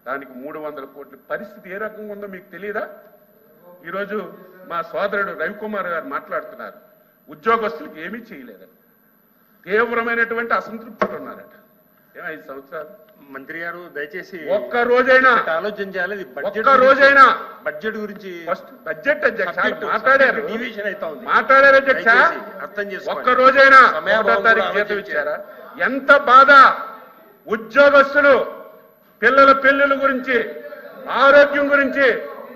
దానికి 300 కోట్ల పరిస్థితి ఏ రకంగా ఉందో మీకు తెలియదా? ఈరోజు మా సోదరుడు రవికుమార్ గారు మాట్లాడుతున్నారు, ఉద్యోగస్తులకు ఏమీ చేయలేదని, తీవ్రమైనటువంటి అసంతృప్తులు ఉన్నారట. 5 సంవత్సరాలు మంత్రి గారు దయచేసి ఒక్క రోజైనా ఆలోచన చేయాలి. ఒక్క రోజైనా బడ్జెట్ గురించి బడ్జెట్ అధ్యక్ష మాట్లాడారు, మాట్లాడారు అధ్యక్ష. అర్థం చేసుకోండి. ఒక్క రోజైనా 1వ తారీఖు జీతం ఇచ్చారా? ఎంత బాధ! ఉద్యోగస్తులు పిల్లల పెళ్లిళ్ళ గురించి, ఆరోగ్యం గురించి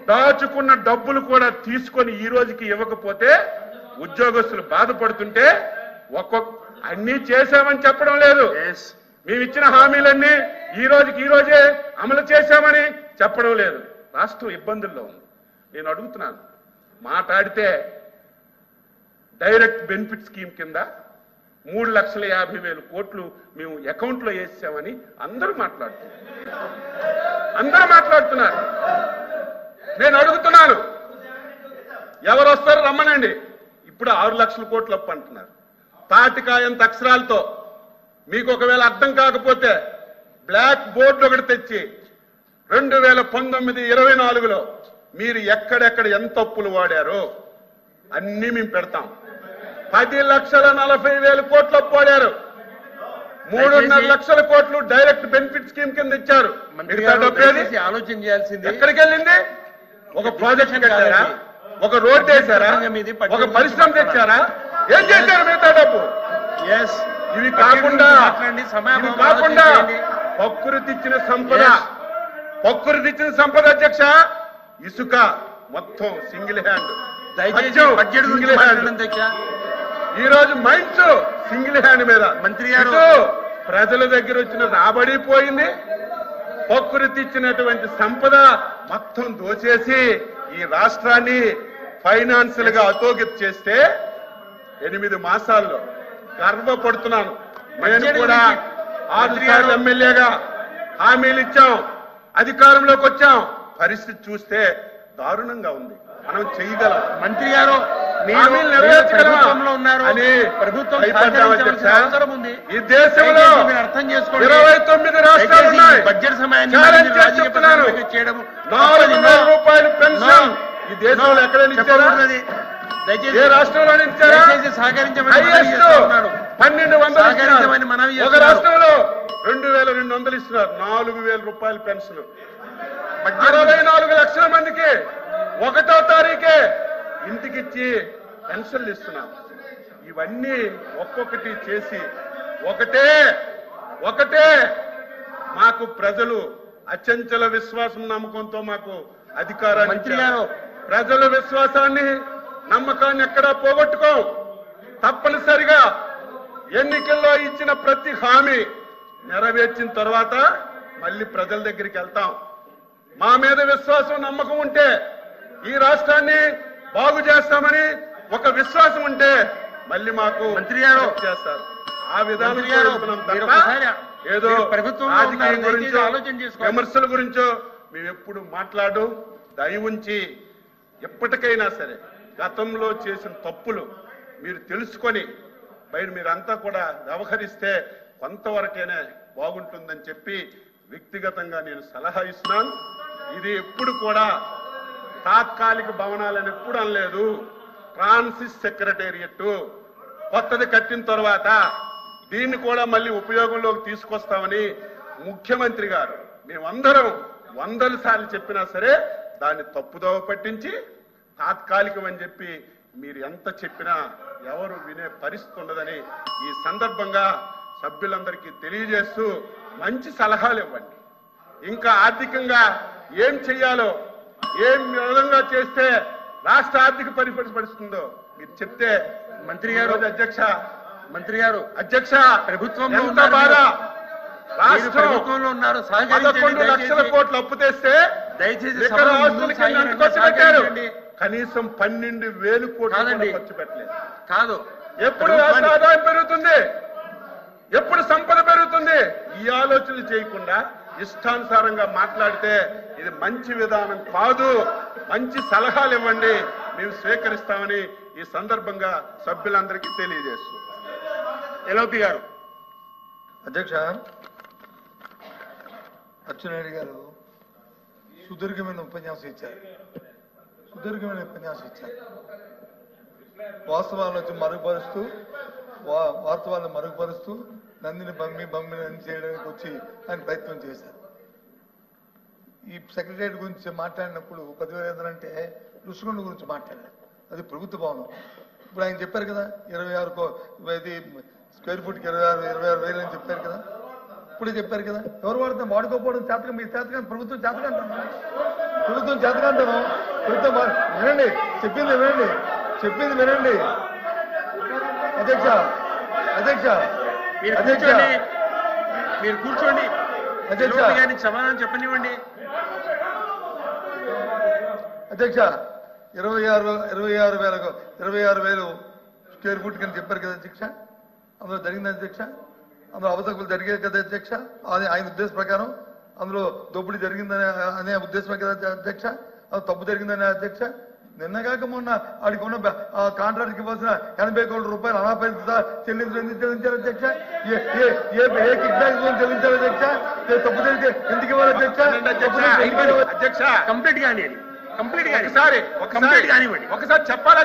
దాచుకున్న డబ్బులు కూడా తీసుకొని ఈ రోజుకి ఇవ్వకపోతే ఉద్యోగస్తులు బాధపడుతుంటే అన్ని చేశామని చెప్పడం లేదు. మేము ఇచ్చిన హామీలన్నీ ఈ రోజే అమలు చేశామని చెప్పడం లేదు. రాష్ట్రం ఇబ్బందుల్లో ఉంది. నేను అడుగుతున్నాను, మాట్లాడితే డైరెక్ట్ బెనిఫిట్ స్కీమ్ కింద 3,50,000 కోట్లు మేము అకౌంట్లో వేసామని అందరూ మాట్లాడుతున్నారు. నేను అడుగుతున్నాను, ఎవరు వస్తారు రమ్మనండి. ఇప్పుడు 6 లక్షల కోట్లు అప్పు అంటున్నారు. తాటికాయంత అక్షరాలతో మీకు ఒకవేళ అర్థం కాకపోతే బ్లాక్ బోర్డు ఒకటి తెచ్చి 2019-24లో మీరు ఎక్కడెక్కడ ఎంత అప్పులు వాడారో అన్ని మేము పెడతాం. 10,40,000 కోట్లు అప్పు వాడారు. 3.5 లక్షల కోట్లు డైరెక్ట్ బెనిఫిట్ స్కీమ్ కింద ఇచ్చారు. ఆలోచన చేయాల్సింది ఎక్కడికి వెళ్ళింది? ఒక ప్రాజెక్ట్ కట్టారా? ఒక రోడ్ వేశారా? ఒక పరిశ్రమ తెచ్చారా? ఏం చేశారు మిగతా డబ్బు? ఇవి కాకుండా ప్రకృతి ఇచ్చిన సంపద అధ్యక్ష, ఇసుక మొత్తం సింగిల్ హ్యాండ్. ఈ రోజు మైన్స్ సింగిల్ హ్యాండ్ మీద మంత్రి గారు ప్రజల దగ్గర వచ్చిన రాబడి పోయింది. ప్రకృతి ఇచ్చినటువంటి సంపద మొత్తం దోచేసి ఈ రాష్ట్రాన్ని ఫైనాన్షియల్ గా అధోగతి చేస్తే 8 మాసాల్లో గర్వపడుతున్నాను. నేను కూడా 6 సార్లు ఎమ్మెల్యేగా హామీలు ఇచ్చాం, అధికారంలోకి వచ్చాం. పరిస్థితి చూస్తే దారుణంగా ఉంది. మనం చేయగలం. మంత్రి గారు హామీలు నెరవేర్చగలమా అని ప్రభుత్వం ఈ దేశంలో అర్థం చేసుకోండి. 29 రాష్ట్రాలు ఉన్నాయి. బడ్జెట్ సమయాన్ని 4,000 రూపాయలు పెన్షన్ ఈ దేశంలో ఎక్కడైనా ఇచ్చారా? ఏ రాష్ట్రంలో ఇచ్చారా? హైయెస్ట్ 1,200. ఒక రాష్ట్రంలో 2,200 ఇస్తున్నారు. 4,000 రూపాయల పెన్షన్ 64 లక్షల మందికి 1వ తారీఖే ఇంటికిచ్చి పెన్షన్లు ఇస్తున్నాం. ఇవన్నీ ఒక్కొక్కటి చేసి ఒకటే మాకు ప్రజలు అచంచల విశ్వాసం నమ్మకంతో మాకు అధికారాన్ని ఇచ్చారు. ప్రజల విశ్వాసాన్ని నమ్మకాన్ని ఎక్కడా పోగొట్టుకోం. తప్పనిసరిగా ఎన్నికల్లో ఇచ్చిన ప్రతి హామీ నెరవేర్చిన తర్వాత మళ్ళీ ప్రజల దగ్గరికి వెళ్తాం. మా మీద విశ్వాసం నమ్మకం ఉంటే ఈ రాష్ట్రాన్ని బాగు చేస్తామని ఒక విశ్వాసం ఉంటే మళ్ళీ మాకు మంత్రి గారు చేస్తారు. ఆ విధానం ఏదో రాజకీయం గురించో విమర్శల గురించో మేము ఎప్పుడు మాట్లాడు. దయ ఉంచి ఎప్పటికైనా సరే గతంలో చేసిన తప్పులు మీరు తెలుసుకొని మీరంతా కూడా వ్యవహరిస్తే కొంతవరకైనా బాగుంటుందని చెప్పి వ్యక్తిగతంగా నేను సలహా ఇస్తున్నాను. ఇది ఎప్పుడు కూడా తాత్కాలిక భవనాలని ఎప్పుడు అనలేదు. ట్రాన్సిట్ సెక్రటేరియట్ కొత్తది కట్టిన తర్వాత దీన్ని కూడా మళ్ళీ ఉపయోగంలోకి తీసుకొస్తామని ముఖ్యమంత్రి గారు మేమందరం 100 సార్లు చెప్పినా సరే దాన్ని తప్పుదోవ పట్టించి తాత్కాలికం అని చెప్పి మీరు ఎంత చెప్పినా ఎవరు వినే పరిస్థితి ఉండదని ఈ సందర్భంగా సభ్యులందరికీ తెలియజేస్తూ మంచి సలహాలు ఇవ్వండి. ఇంకా ఆర్థికంగా ఏం చెయ్యాలో, ఏం విధంగా చేస్తే రాష్ట్ర ఆర్థిక పరిస్థితుందో మీరు చెప్తే మంత్రి గారు అధ్యక్ష ప్రభుత్వంలో బాగా రాష్ట్రంలో ఉన్నారు. 11 లక్షల కోట్లు అప్పు తెస్తే దయచేసి పెట్టారు. కనీసం 12,000 కోట్లు ఖర్చు పెట్టలేదు. కాదు ఎప్పుడు రాష్ట్ర ఆదాయం పెరుగుతుంది, ఎప్పుడు సంపద పెరుగుతుంది ఈ ఆలోచనలు చేయకుండా ఇష్టానుసారంగా మాట్లాడితే ఇది మంచి విధానం కాదు. మంచి సలహాలు ఇవ్వండి, మేము స్వీకరిస్తామని ఈ సందర్భంగా సభ్యులందరికీ తెలియజేస్తున్నాం. ఎల్ఓపి గారు. అధ్యక్ష, అచ్చెన్నాయుడు గారు సుదీర్ఘమైన ఉపన్యాసం ఇచ్చారు. వాస్తవాలను మరుగుపరుస్తూ వాస్తవాలను మరుగుపరుస్తూ నందిని బమ్మిని చేయడానికి వచ్చి ఆయన ప్రయత్నం చేశారు. ఈ సెక్రటరియట్ గురించి మాట్లాడినప్పుడు 10,000 అంటే రుషికొండ గురించి మాట్లాడారు. అది ప్రభుత్వ భవనం. ఇప్పుడు ఆయన చెప్పారు కదా 26 స్క్వేర్ ఫుట్కి 26,000 అని చెప్పారు కదా. ఇప్పుడే చెప్పారు కదా. ఎవరు వాడుతాం వాడుకోకపోవడం చేతగా మీ చేతగా ప్రభుత్వం చేతకంటాను ప్రభుత్వం వినండి చెప్పింది వినండి అధ్యక్ష మీరు కూర్చోండి. అధ్యక్ష సమాధానం చెప్పనివ్వండి. అధ్యక్ష 26,000 స్క్వేర్ ఫుట్ కింద చెప్పారు కదా అధ్యక్ష. అందులో జరిగింది అధ్యక్ష. అందులో అవతకులు జరిగాయి కదా అధ్యక్ష. ఆయన ఉద్దేశం ప్రకారం అందులో దోపిడీ జరిగిందనే అనే ఉద్దేశమే కదా అధ్యక్ష. అది తప్పు జరిగిందనే అధ్యక్ష. నిన్నగాక మొన్న వాడికి ఉన్న కాంట్రాక్ట్కి ఇవ్వాల్సిన 80 కోట్ల రూపాయలు అనాపేక్ష చెల్లించారు అధ్యక్ష. ఏ కిక్ బ్యాక్ చెల్లించారు అధ్యక్ష. తప్పు జరిగితే ఎందుకు ఇవ్వాలి అధ్యక్ష? అధ్యక్ష కంప్లీట్ కానీ ఒకసారి చెప్పాలా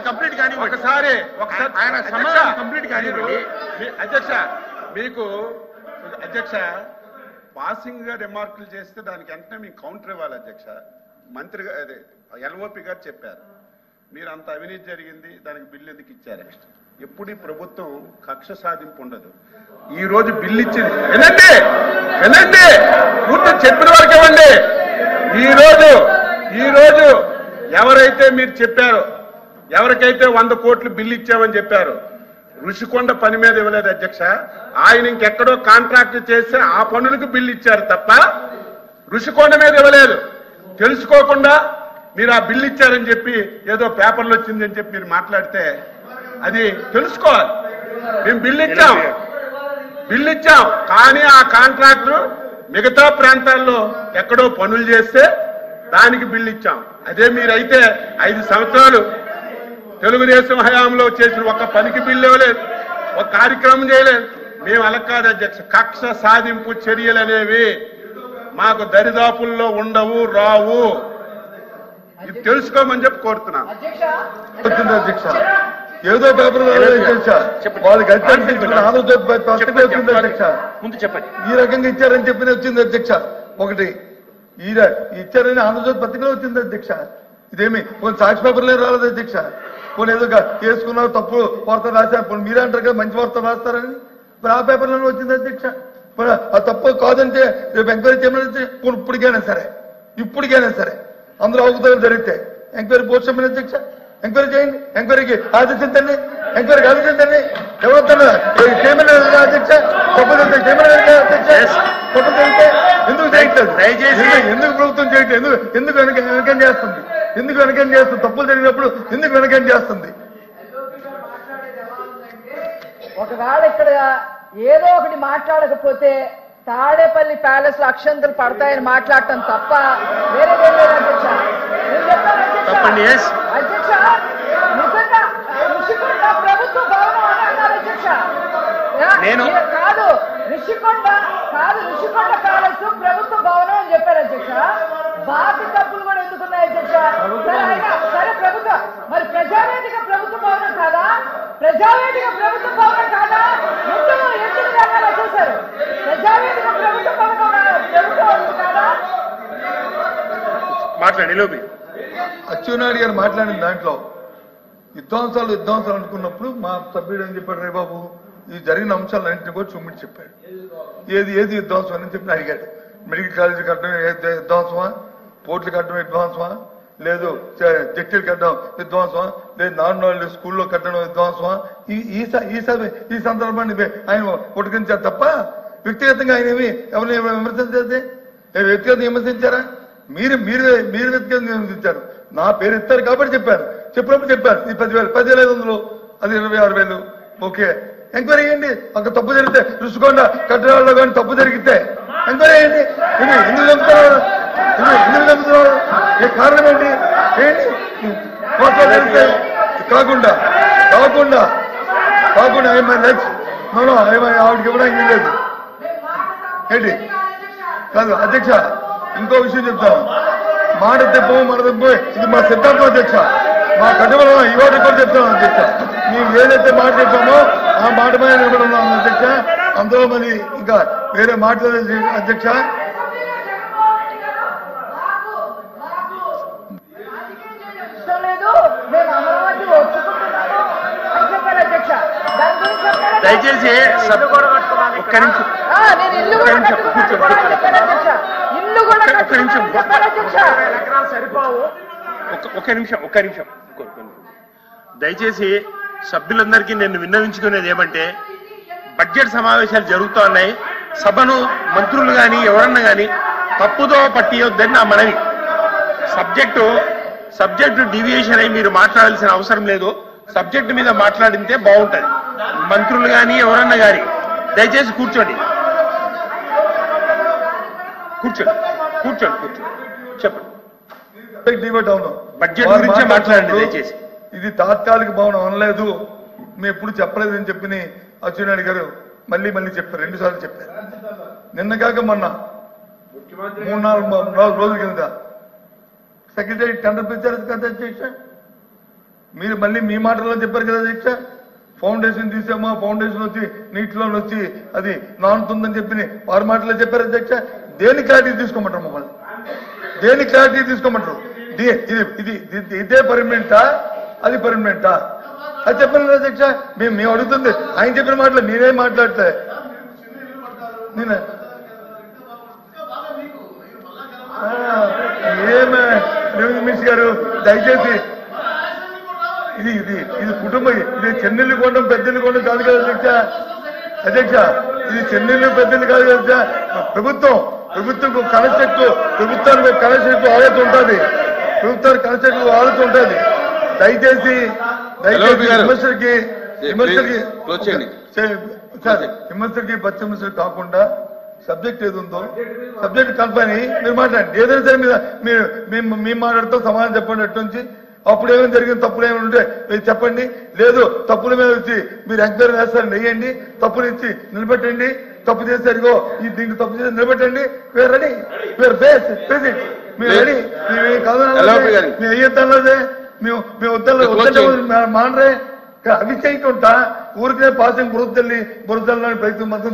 కంప్లీట్ కానీ ఒకసారి ఆయన సమాధానం కంప్లీట్ కానివ్వండి. అధ్యక్ష మీకు అధ్యక్ష పాసింగ్ గా రిమార్కులు చేస్తే దానికి వెంటనే మీకు కౌంటర్ ఇవ్వాలి అధ్యక్ష. మంత్రి అదే ఎల్ఓపి గారు చెప్పారు మీరు అంత అవినీతి జరిగింది దానికి బిల్లు ఎందుకు ఇచ్చారు. ఎప్పుడు ఈ ప్రభుత్వం కక్ష సాధింపు ఉండదు. ఈ రోజు బిల్లు ఇచ్చింది వినండి పూర్తి చెప్పిన వరకు ఇవ్వండి. ఈ రోజు ఎవరైతే మీరు చెప్పారో ఎవరికైతే 100 కోట్లు బిల్లు ఇచ్చామని చెప్పారు రుషికొండ పని మీద ఇవ్వలేదు అధ్యక్ష. ఆయన ఇంకెక్కడో కాంట్రాక్ట్ చేస్తే ఆ పనులకు బిల్లు ఇచ్చారు తప్ప రుషికొండ మీద ఇవ్వలేదు. తెలుసుకోకుండా మీరు ఆ బిల్లు ఇచ్చారని చెప్పి ఏదో పేపర్లు వచ్చిందని చెప్పి మీరు మాట్లాడితే అది తెలుసుకోవాలి. మేము బిల్లు ఇచ్చాం కానీ ఆ కాంట్రాక్టర్ మిగతా ప్రాంతాల్లో ఎక్కడో పనులు చేస్తే దానికి బిల్లు ఇచ్చాం. అదే మీరైతే 5 సంవత్సరాలు తెలుగుదేశం హయాంలో చేసిన ఒక్క పనికి బిల్లు ఇవ్వలేదు, ఒక కార్యక్రమం చేయలేదు. మేము అలా కాదు అధ్యక్ష. కక్ష సాధింపు చర్యలు అనేవి మాకు దరిదాపుల్లో ఉండవు, రావు. ఇది తెలుసుకోమని చెప్పి కోరుతున్నాను అధ్యక్ష. ఏదో పేపర్ వాళ్ళకి ఈ రకంగా ఇచ్చారని చెప్పి వచ్చింది అధ్యక్ష. ఒకటి ఇచ్చారని ఆంధ్రజ్యోతి పత్రికలో వచ్చింది అధ్యక్ష. ఇదేమి కొన్ని సాక్షి పేపర్లే రాలేదు అధ్యక్ష. కొన్ని ఏదో చేసుకున్నారు తప్పుడు వార్త రాశారు. మీరే అంటారు కదా మంచి వార్త రాస్తారని. మరి ఆ పేపర్లోనే వచ్చింది అధ్యక్ష. ఆ తప్పు కాదంటే రేపు ఎంక్వైరీ చేయమని ఇప్పటికైనా సరే అందరూ అవకతవకలు జరిగితే ఎంక్వైరీ పోస్ట్ చేయమని అధ్యక్ష. ఎంక్వైరీ చేయండి. ఎంక్వైరీకి ఆదేశించండి. ఎంక్వైరీకి ఆదేశించండి. ఎవరు చేయమని అధ్యక్ష. తప్పు జరిగితే ఎందుకు చేయట్లేదు? ఎందుకు ప్రభుత్వం చేయట్లేదు? ఎందుకు వెనకంజ చేస్తుంది? తప్పులు జరిగినప్పుడు ఎందుకు వెనకంజ చేస్తుంది? ఒకవేళ ఇక్కడ ఏదో ఒకటి మాట్లాడకపోతే తాడేపల్లి ప్యాలెస్ లో అక్షంతలు పడతాయని మాట్లాడటం తప్ప వేరేదేం లేదు అధ్యక్ష. అధ్యక్ష నిజంగా ఋషికొండ ప్రభుత్వ భవనం అని అన్నారు అధ్యక్ష. కాదు ఋషికొండ ప్యాలెస్ ప్రభుత్వ భవనం అని చెప్పారు అధ్యక్ష. బాకీ డబ్బులు కూడా ఎందుకున్నాయి అధ్యక్ష? సరే ప్రభుత్వం మరి ప్రజావేదిక ప్రభుత్వ భవనం కాదా? ఎందుకు రంగాలో చూశారు? ప్రజావేదిక ప్రభుత్వ భవనం కాదా? మాట్లాడి అచ్చెన్నాయుడు గారు మాట్లాడిన దాంట్లో విధ్వంసాలు అనుకున్నప్పుడు మా సభ్యుడు ఏం చెప్పాడు, రే బాబు ఈ జరిగిన అంశాలన్నింటినీ కూడా చూమించి చెప్పాడు. ఏది విధ్వంసం అని చెప్పి అడిగాడు. మెడికల్ కాలేజీ కట్టడం విధ్వంసమా, పోర్టులు కట్టడం విధ్వంసమా, లేదు జట్టీలు కట్టడం విధ్వంసమా, లేదు నార్మల్ స్కూల్లో కట్టడం విధ్వంసమా? ఈ సందర్భాన్ని ఆయన పుట్టుకించారు తప్ప వ్యక్తిగతంగా ఆయన ఎవరిని విమర్శించేది? వ్యక్తిగతంగా విమర్శించారా? మీరు వ్యక్తిగతంగా విమర్శించారు. నా పేరు ఇస్తారు కాబట్టి చెప్పినప్పుడు చెప్పారు ఈ 10,500 అది 26,000. ఓకే, ఎంక్వైరీ చేయండి. అక్కడ తప్పు జరిగితే రుషికొండ కట్టడాల్లో కానీ తప్పు జరిగితే ఎంక్వైరీ చేయండి. ఎందుకు చంపుతున్నారు? ఏ కారణం ఏంటి? కాకుండా ఆవిడకి ఇవ్వడానికి లేదు ఏంటి? కాదు అధ్యక్ష, ఇంకో విషయం చెప్తాను. మాట తెప్పము మన తెప్పము ఇది మా సిద్ధాంతం అధ్యక్ష. మా కట్టుబడి ఇవాళ కూడా చెప్తాను అధ్యక్ష. మేము ఏదైతే మాట చెప్పామో ఆ మాట మీద నిలబడి ఉన్నాం అధ్యక్ష. అందులో మరి ఇంకా వేరే మాట్లాడేది అధ్యక్ష. దయచేసి ఒక్క నిమిషం దయచేసి సభ్యులందరికీ నేను విన్నవించుకునేది ఏమంటే బడ్జెట్ సమావేశాలు జరుగుతూ ఉన్నాయి. సభను మంత్రులు కానీ ఎవరన్నా కానీ తప్పుదో పట్టియొద్దని నా మనవి. సబ్జెక్టు డివియేషన్ అయి మీరు మాట్లాడాల్సిన అవసరం లేదు. సబ్జెక్టు మీద మాట్లాడితే బాగుంటుంది. మంత్రులు కానీ ఎవరన్నా కానీ దయచేసి కూర్చోండి చెప్పండి. బడ్జెట్ గురించే మాట్లాడండి దయచేసి. ఇది తాత్కాలిక భవనం అనలేదు, మేము ఎప్పుడు చెప్పలేదని చెప్పి అచ్చెన్నాయుడు గారు మళ్ళీ చెప్పారు. 2 సార్లు చెప్పారు. నిన్న కాక మొన్న 3-4 రోజుల కింద సెక్రటరీ టెండర్ పిలిచారు కదా అధ్యక్ష. మీరు మళ్ళీ మీ మాటల్లో చెప్పారు కదా అధ్యక్ష. ఫౌండేషన్ తీసామో ఫౌండేషన్ వచ్చి నీటిలో వచ్చి అది నానుతుందని చెప్పి వారి మాటలో చెప్పారు అధ్యక్ష. దేని క్లారిటీ తీసుకోమంటారు మమ్మల్ని? దేని క్లారిటీ తీసుకోమంటారు? ఇదే పర్మనెంటా అది పర్మనెంటా అది చెప్పండి అధ్యక్ష. మేము అడుగుతుంది ఆయన చెప్పిన మాటలు నేనేం మాట్లాడితే ఏమే మిస్ గారు దయచేసి ఇది కుటుంబం. ఇది చెన్నెల్లి కొండం పెద్దెల్లి కొండం కాదు కదా అధ్యక్ష. ఇది చెన్నెల్లి పెద్దెల్లి కాదు కదా. ప్రభుత్వం ప్రభుత్వానికి కన్స్ట్రక్టివ్ ఆలోచన ఉంటుంది. ప్రభుత్వానికి కన్స్ట్రక్టివ్ ఆలోచన ఉంటుంది. దయచేసి విమర్శలకి పశ్చిమర్శలు కాకుండా సబ్జెక్ట్ ఏది ఉందో సబ్జెక్ట్ కల్పని మీరు మాట్లాడండి. ఏదైనా సరే మీరు మాట్లాడుతూ సమాధానం చెప్పండి. అటు నుంచి అప్పుడు ఏమైనా జరిగింది తప్పులు ఏమైనా ఉంటే మీరు చెప్పండి. లేదు తప్పుల మీద వచ్చి మీరు ఎంక్వైరీ వేస్తారని వేయండి. తప్పులు ఇచ్చి నిలబెట్టండి. తప్పు చేశారుగో దీనికి తప్పు చేసి నిలబెట్టండి. We're ready we're base president మీరు రెడీ. మేము కాదు మేము అయ్యేద్దాంలోదే మేము వద్దంటే మానరే అవి చేయకుండా ఊరికే పాసింగ్ బురదల్లోని ప్రయత్నం మాత్రం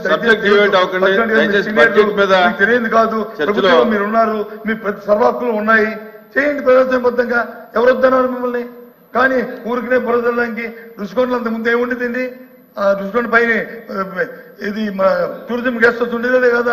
తెలియదు కాదు. ప్రభుత్వంలో మీరు ఉన్నారు, మీ ప్రతి సర్వాకులు ఉన్నాయి, చేయండి ప్రజాస్వామ్యబద్ధంగా. ఎవరు వద్దన్నారు మిమ్మల్ని? కానీ ఊరికనే బురదల్లోకి రుషికొండలు అంత ముందు ఏముండేదండి? ఆ రుషికొండ పైన ఇది మన టూరిజం గెస్ట్ హౌస్ ఉండేదే కదా.